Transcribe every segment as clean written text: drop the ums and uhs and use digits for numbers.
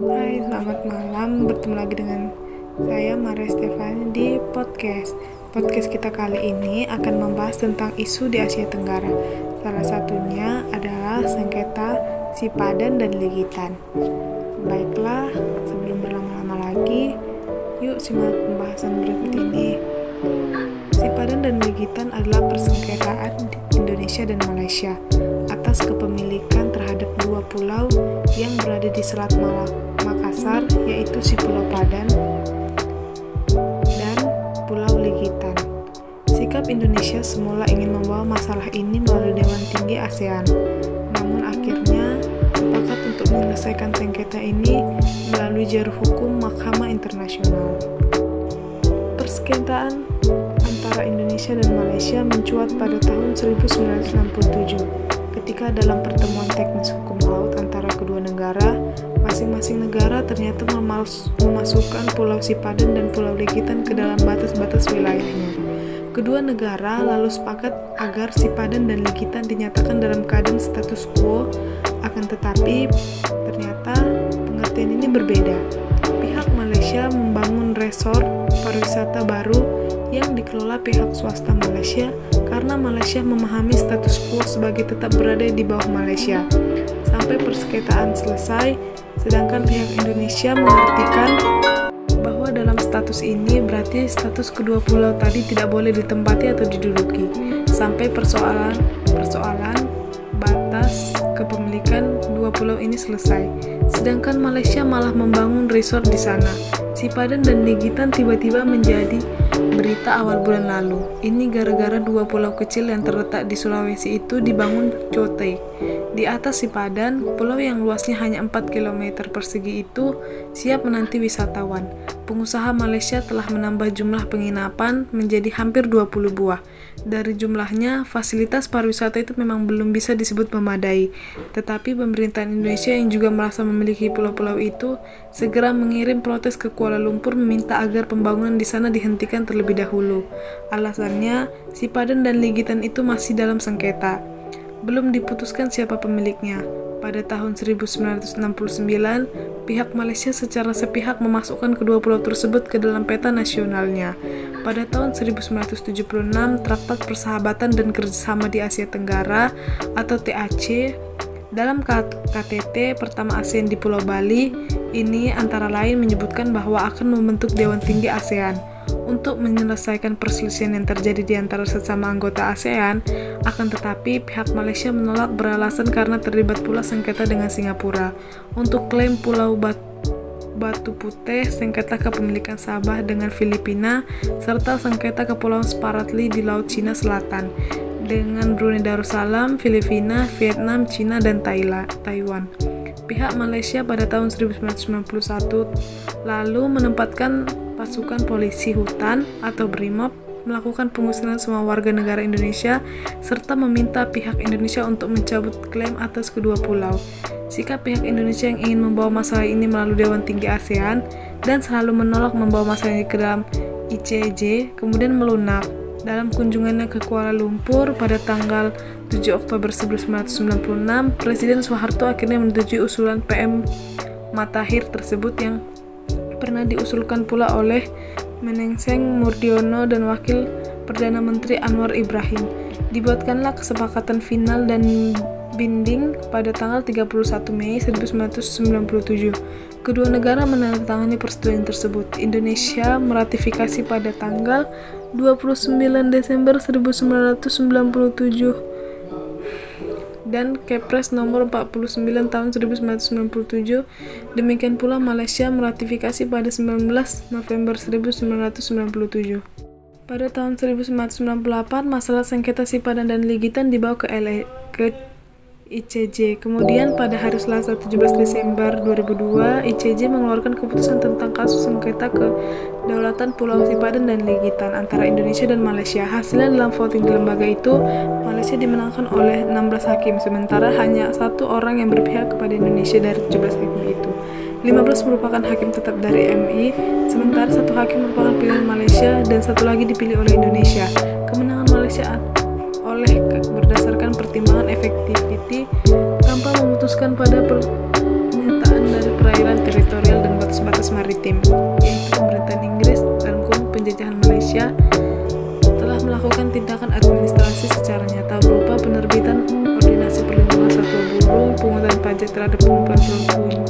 Hai, selamat malam. Bertemu lagi dengan saya Maria Stefani di podcast. Podcast kita kali ini akan membahas tentang isu di Asia Tenggara. Salah satunya adalah sengketa Sipadan dan Legitan. Baiklah, sebelum berlama-lama lagi, yuk simak pembahasan berikut ini. Sipadan dan Legitan adalah persengketaan Indonesia dan Malaysia atas kepemilikan terhadap dua pulau yang berada di Selat Makassar, yaitu si Pulau Padan dan Pulau Legitan. Sikap Indonesia semula ingin membawa masalah ini melalui Dewan Tinggi ASEAN, namun akhirnya sepakat untuk menyelesaikan sengketa ini melalui jalur hukum Mahkamah Internasional. Persengketaan antara Indonesia dan Malaysia mencuat pada tahun 1967 ketika dalam pertemuan teknis hukum laut antara kedua negara, masing-masing negara ternyata memasukkan Pulau Sipadan dan Pulau Legitan ke dalam batas-batas wilayahnya. Kedua negara lalu sepakat agar Sipadan dan Legitan dinyatakan dalam keadaan status quo, akan tetapi ternyata pengertian ini berbeda. Pihak Malaysia membangun resort pariwisata baru yang dikelola pihak swasta Malaysia karena Malaysia memahami status quo sebagai tetap berada di bawah Malaysia sampai persengketaan selesai, sedangkan pihak Indonesia mengartikan bahwa dalam status ini berarti status kedua pulau tadi tidak boleh ditempati atau diduduki sampai persoalan batas kepemilikan dua pulau ini selesai. Sedangkan Malaysia malah membangun resort di sana. Sipadan dan Legitan tiba-tiba menjadi berita awal bulan lalu. Ini gara-gara dua pulau kecil yang terletak di Sulawesi itu dibangun cotai. Di atas Sipadan, pulau yang luasnya hanya 4 km persegi itu siap menanti wisatawan. Pengusaha Malaysia telah menambah jumlah penginapan menjadi hampir 20 buah. Dari jumlahnya, fasilitas pariwisata itu memang belum bisa disebut memadai. Tetapi pemerintahan Indonesia yang juga merasa memiliki pulau-pulau itu segera mengirim protes ke Kuala Lumpur meminta agar pembangunan di sana dihentikan terlebih dahulu. Alasannya, Sipadan dan Legitan itu masih dalam sengketa. Belum diputuskan siapa pemiliknya. Pada tahun 1969, pihak Malaysia secara sepihak memasukkan kedua pulau tersebut ke dalam peta nasionalnya. Pada tahun 1976, Traktat Persahabatan dan Kerjasama di Asia Tenggara atau TAC dalam KTT pertama ASEAN di Pulau Bali ini antara lain menyebutkan bahwa akan membentuk Dewan Tinggi ASEAN untuk menyelesaikan perselisihan yang terjadi di antara sesama anggota ASEAN. Akan tetapi pihak Malaysia menolak beralasan karena terlibat pula sengketa dengan Singapura untuk klaim Pulau Batu Putih, sengketa kepemilikan Sabah dengan Filipina, serta sengketa Kepulauan Spratly di Laut Cina Selatan dengan Brunei Darussalam, Filipina, Vietnam, Cina, dan Taiwan. Pihak Malaysia pada tahun 1991 lalu menempatkan pasukan polisi hutan atau BRIMOB melakukan pengusiran semua warga negara Indonesia serta meminta pihak Indonesia untuk mencabut klaim atas kedua pulau. Sikap pihak Indonesia yang ingin membawa masalah ini melalui Dewan Tinggi ASEAN dan selalu menolak membawa masalah ini ke dalam ICJ kemudian melunak. Dalam kunjungannya ke Kuala Lumpur pada tanggal 7 Oktober 1996, Presiden Soeharto akhirnya menyetujui usulan PM Matahir tersebut yang pernah diusulkan pula oleh Menengseng Murdiono dan Wakil Perdana Menteri Anwar Ibrahim. Dibuatkanlah kesepakatan final dan binding pada tanggal 31 Mei 1997. Kedua negara menandatangani persetujuan tersebut. Indonesia meratifikasi pada tanggal 29 Desember 1997 dan Kepres nomor 49 tahun 1997. Demikian pula Malaysia meratifikasi pada 19 November 1997. Pada tahun 1998, masalah sengketa Sipadan dan Legitan dibawa ke ICJ. Kemudian pada hari Selasa 17 Desember 2002, ICJ mengeluarkan keputusan tentang kasus sengketa kedaulatan Pulau Sipadan dan Legitan antara Indonesia dan Malaysia. Hasilnya dalam voting di lembaga itu, Malaysia dimenangkan oleh 16 hakim, sementara hanya satu orang yang berpihak kepada Indonesia dari 17 hakim itu. 15 merupakan hakim tetap dari MI, sementara satu hakim merupakan pilihan Malaysia dan satu lagi dipilih oleh Indonesia. Kemenangan Malaysia berdasarkan pertimbangan efektiviti tanpa memutuskan pada pernyataan dari perairan teritorial batas maritim, yaitu pemerintahan Inggris dan penjajahan Malaysia telah melakukan tindakan administrasi secara nyata berupa penerbitan Ordinasi Perlindungan Satwa Burung, pungutan pajak terhadap pengumpulan pulau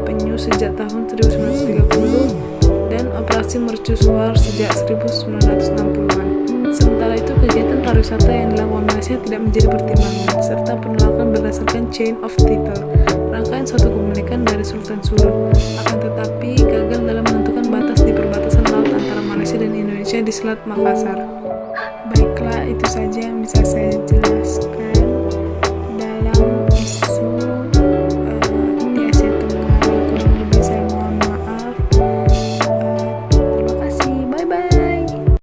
penyu sejak tahun 1930, dan operasi mercusuar sejak 1960-an. Sementara itu, kegiatan pariwisata yang dilakukan Malaysia tidak menjadi pertimbangan, serta penolakan berdasarkan chain of title, rangkaian suatu kepemilikan dari Sultan Sulu, akan tetapi gagal dalam menentukan batas di perbatasan laut antara Malaysia dan Indonesia di Selat Makassar. Baiklah, itu saja yang bisa saya